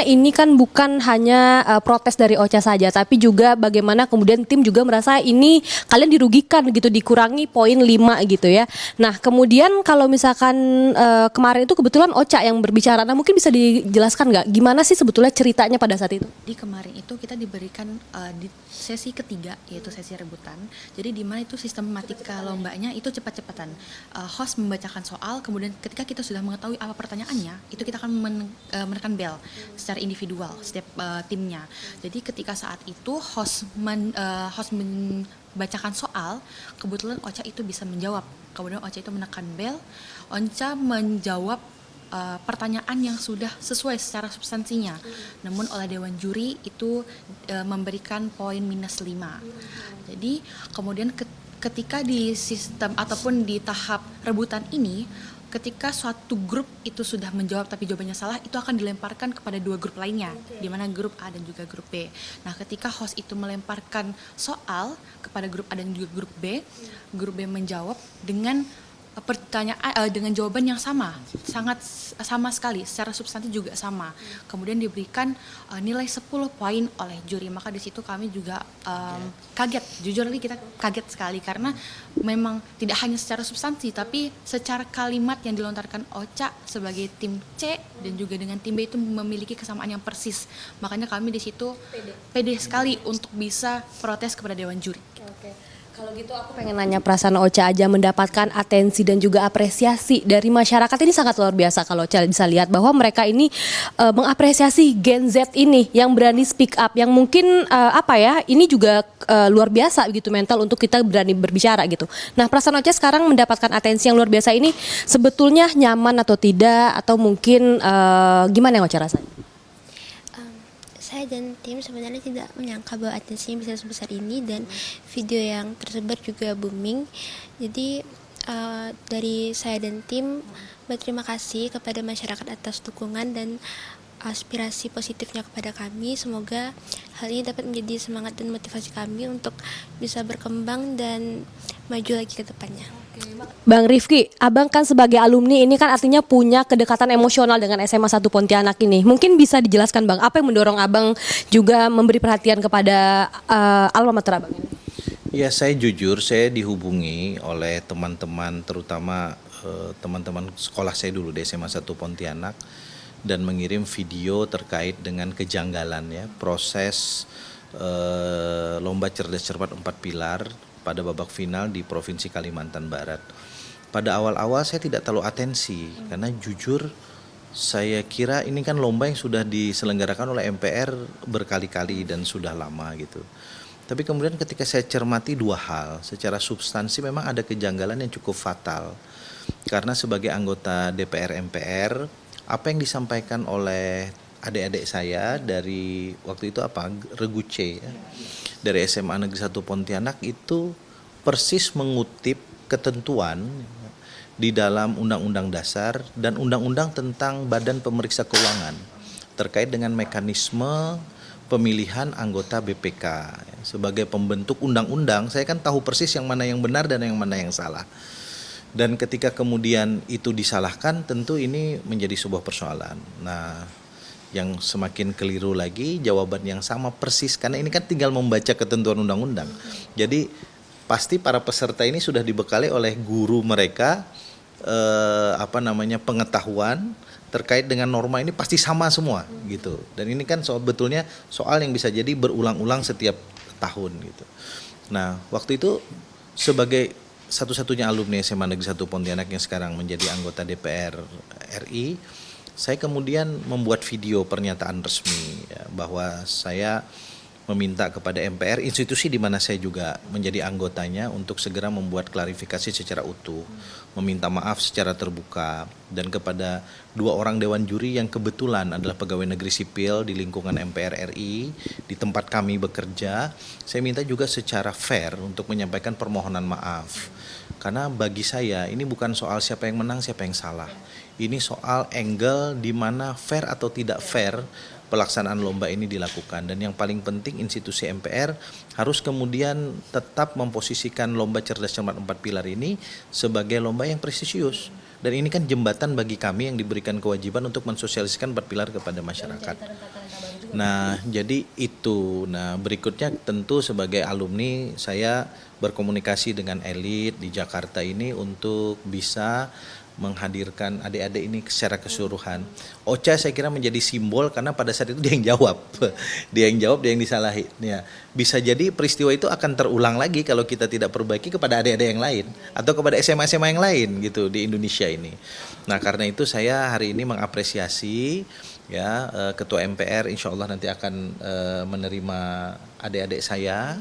ini kan bukan hanya protes dari Ocha saja, tapi juga bagaimana kemudian tim juga merasa ini kalian dirugikan gitu, dikurangi poin 5 gitu ya. Nah kemudian kalau misalkan kemarin itu kebetulan Ocha yang berbicara, nah mungkin bisa dijelaskan nggak gimana sih sebetulnya ceritanya pada saat itu? Di kemarin itu kita diberikan di sesi ketiga, yaitu sesi rebutan. Jadi di mana itu sistematika lombanya itu cepat-cepatan. Host membacakan soal, kemudian ketika kita sudah mengetahui apa pertanyaannya, itu kita akan menekan bel secara individual setiap timnya. Jadi ketika saat itu host membacakan soal, kebetulan Ocha itu bisa menjawab. Kemudian Ocha itu menekan bel, Ocha menjawab pertanyaan yang sudah sesuai secara substansinya. Namun oleh Dewan Juri itu memberikan poin -5. Jadi kemudian ketika di sistem ataupun di tahap rebutan ini, ketika suatu grup itu sudah menjawab tapi jawabannya salah, itu akan dilemparkan kepada 2 grup lainnya, di mana grup A dan juga grup B. Nah, ketika host itu melemparkan soal kepada grup A dan juga grup B menjawab dengan pertanyaan dengan jawaban yang sangat sama sekali, secara substansi juga sama. Kemudian diberikan nilai 10 poin oleh juri. Maka di situ kami juga kaget, jujur lagi kita kaget sekali karena memang tidak hanya secara substansi tapi secara kalimat yang dilontarkan Ocha sebagai tim C dan juga dengan tim B itu memiliki kesamaan yang persis. Makanya kami di situ pede sekali untuk bisa protes kepada Dewan Juri. Oke. Kalau gitu aku pengen nanya perasaan Ocha aja mendapatkan atensi dan juga apresiasi dari masyarakat ini sangat luar biasa. Kalau Ocha bisa lihat bahwa mereka ini mengapresiasi Gen Z ini yang berani speak up, yang mungkin ini juga luar biasa gitu mental untuk kita berani berbicara gitu. Nah perasaan Ocha sekarang mendapatkan atensi yang luar biasa ini sebetulnya nyaman atau tidak, atau mungkin gimana yang Ocha rasain? Saya dan tim sebenarnya tidak menyangka bahwa atensinya bisa sebesar ini dan video yang tersebar juga booming. Jadi dari saya dan tim berterima kasih kepada masyarakat atas dukungan dan aspirasi positifnya kepada kami. Semoga hal ini dapat menjadi semangat dan motivasi kami untuk bisa berkembang dan maju lagi ke depannya. Bang Rifki, abang kan sebagai alumni ini kan artinya punya kedekatan emosional dengan SMA 1 Pontianak ini. Mungkin bisa dijelaskan Bang, apa yang mendorong abang juga memberi perhatian kepada alma mater abang ini? Ya, saya jujur, saya dihubungi oleh teman-teman, terutama teman-teman sekolah saya dulu di SMA 1 Pontianak, dan mengirim video terkait dengan kejanggalan ya, proses lomba cerdas cermat 4 pilar pada babak final di Provinsi Kalimantan Barat. Pada awal-awal saya tidak terlalu atensi karena jujur saya kira ini kan lomba yang sudah diselenggarakan oleh MPR berkali-kali dan sudah lama gitu. Tapi kemudian ketika saya cermati 2 hal, secara substansi memang ada kejanggalan yang cukup fatal. Karena sebagai anggota DPR MPR, apa yang disampaikan oleh adik-adik saya dari waktu itu Regu C ya, dari SMA Negeri 1 Pontianak itu persis mengutip ketentuan di dalam Undang-Undang Dasar dan Undang-Undang tentang Badan Pemeriksa Keuangan terkait dengan mekanisme pemilihan anggota BPK. Sebagai pembentuk undang-undang, saya kan tahu persis yang mana yang benar dan yang mana yang salah. Dan ketika kemudian itu disalahkan, tentu ini menjadi sebuah persoalan. Nah, yang semakin keliru lagi, jawaban yang sama persis, karena ini kan tinggal membaca ketentuan undang-undang. Jadi pasti para peserta ini sudah dibekali oleh guru mereka pengetahuan terkait dengan norma ini pasti sama semua gitu. Dan ini kan sebetulnya soal yang bisa jadi berulang-ulang setiap tahun gitu. Nah, waktu itu sebagai satu-satunya alumni SMA Negeri 1 Pontianak yang sekarang menjadi anggota DPR RI, saya kemudian membuat video pernyataan resmi ya, bahwa saya meminta kepada MPR, institusi di mana saya juga menjadi anggotanya, untuk segera membuat klarifikasi secara utuh, meminta maaf secara terbuka, dan kepada 2 orang Dewan Juri yang kebetulan adalah pegawai negeri sipil di lingkungan MPR RI, di tempat kami bekerja, saya minta juga secara fair untuk menyampaikan permohonan maaf. Karena bagi saya ini bukan soal siapa yang menang, siapa yang salah. Ini soal angle di mana fair atau tidak fair pelaksanaan lomba ini dilakukan. Dan yang paling penting institusi MPR harus kemudian tetap memposisikan lomba cerdas cermat 4 pilar ini sebagai lomba yang prestisius. Dan ini kan jembatan bagi kami yang diberikan kewajiban untuk mensosialisasikan 4 pilar kepada masyarakat. Nah, jadi itu. Nah, berikutnya tentu sebagai alumni saya berkomunikasi dengan elit di Jakarta ini untuk bisa menghadirkan adik-adik ini secara keseluruhan. Ocha saya kira menjadi simbol karena pada saat itu dia yang jawab. Dia yang jawab, dia yang disalahin. Ya, bisa jadi peristiwa itu akan terulang lagi kalau kita tidak perbaiki kepada adik-adik yang lain atau kepada SMA-SMA yang lain gitu di Indonesia ini. Nah, karena itu saya hari ini mengapresiasi ya Ketua MPR insya Allah nanti akan menerima adik-adik saya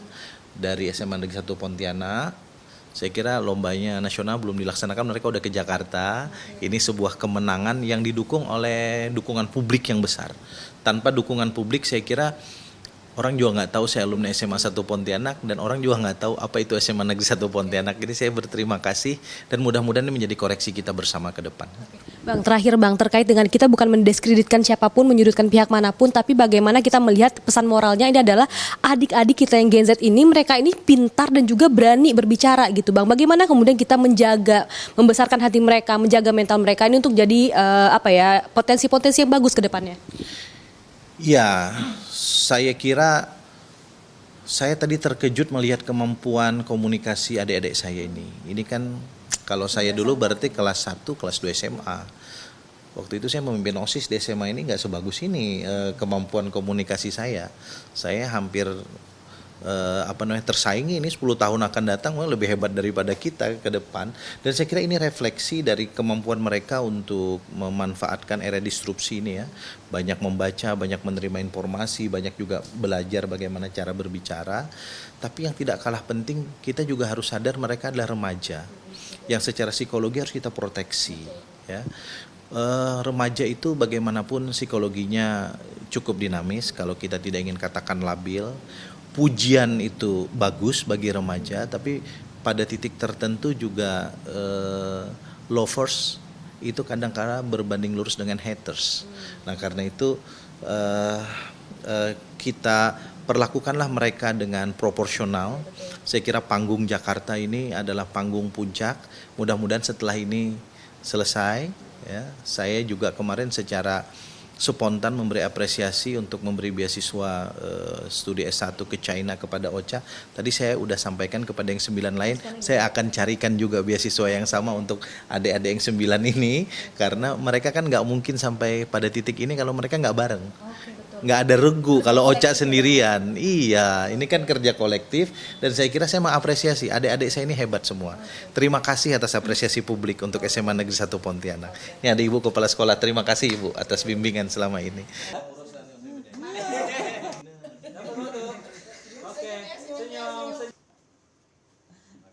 dari SMA Negeri 1 Pontianak. Saya kira lombanya nasional belum dilaksanakan, mereka udah ke Jakarta. Ini sebuah kemenangan yang didukung oleh dukungan publik yang besar. Tanpa dukungan publik saya kira orang juga nggak tahu saya alumni SMA 1 Pontianak dan orang juga nggak tahu apa itu SMA Negeri 1 Pontianak. Jadi saya berterima kasih dan mudah-mudahan ini menjadi koreksi kita bersama ke depan. Bang, terakhir Bang, terkait dengan kita bukan mendiskreditkan siapapun, menyudutkan pihak manapun, tapi bagaimana kita melihat pesan moralnya ini adalah adik-adik kita yang Gen Z ini, mereka ini pintar dan juga berani berbicara gitu Bang. Bagaimana kemudian kita menjaga, membesarkan hati mereka, menjaga mental mereka ini untuk jadi potensi-potensi yang bagus ke depannya? Ya, saya kira saya tadi terkejut melihat kemampuan komunikasi adik-adik saya ini. Ini kan kalau saya dulu berarti kelas 1, kelas 2 SMA. Waktu itu saya memimpin OSIS di SMA ini nggak sebagus ini kemampuan komunikasi saya. Saya hampir tersaingi ini 10 tahun akan datang lebih hebat daripada kita ke depan. Dan saya kira ini refleksi dari kemampuan mereka untuk memanfaatkan era disrupsi ini ya. Banyak membaca, banyak menerima informasi, banyak juga belajar bagaimana cara berbicara. Tapi yang tidak kalah penting, kita juga harus sadar mereka adalah remaja yang secara psikologi harus kita proteksi ya. Remaja itu bagaimanapun psikologinya cukup dinamis, kalau kita tidak ingin katakan labil. Pujian itu bagus bagi remaja, tapi pada titik tertentu juga lovers itu kadang-kadang berbanding lurus dengan haters. Nah karena itu kita perlakukanlah mereka dengan proporsional. Saya kira panggung Jakarta ini adalah panggung puncak. Mudah-mudahan setelah ini selesai ya. Saya juga kemarin secara spontan memberi apresiasi untuk memberi beasiswa studi S1 ke China kepada Ocha. Tadi saya udah sampaikan kepada yang 9 lain, saya akan carikan juga beasiswa yang sama untuk adik-adik yang 9 ini, karena mereka kan nggak mungkin sampai pada titik ini kalau mereka nggak bareng. Nggak ada regu kalau Ocha sendirian. Iya, ini kan kerja kolektif dan saya kira saya mengapresiasi adik-adik saya ini hebat semua. Terima kasih atas apresiasi publik untuk SMA Negeri 1 Pontianak. Ini ada Ibu Kepala Sekolah, terima kasih Ibu atas bimbingan selama ini. Terima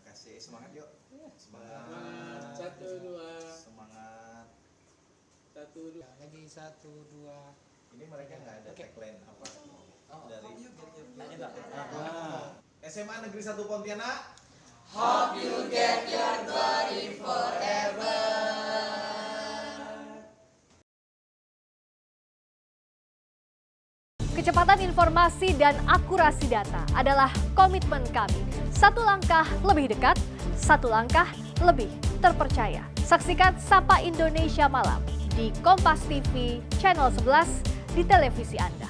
kasih, semangat yuk. Semangat. 1, 2. Semangat. 1, 2. Lagi 1, 2. Ini mereka nggak ada tagline apa dari SMA Negeri 1 Pontianak. Hope you get your glory forever. Kecepatan informasi dan akurasi data adalah komitmen kami. Satu langkah lebih dekat, satu langkah lebih terpercaya. Saksikan Sapa Indonesia Malam di Kompas TV Channel 11 di televisi Anda.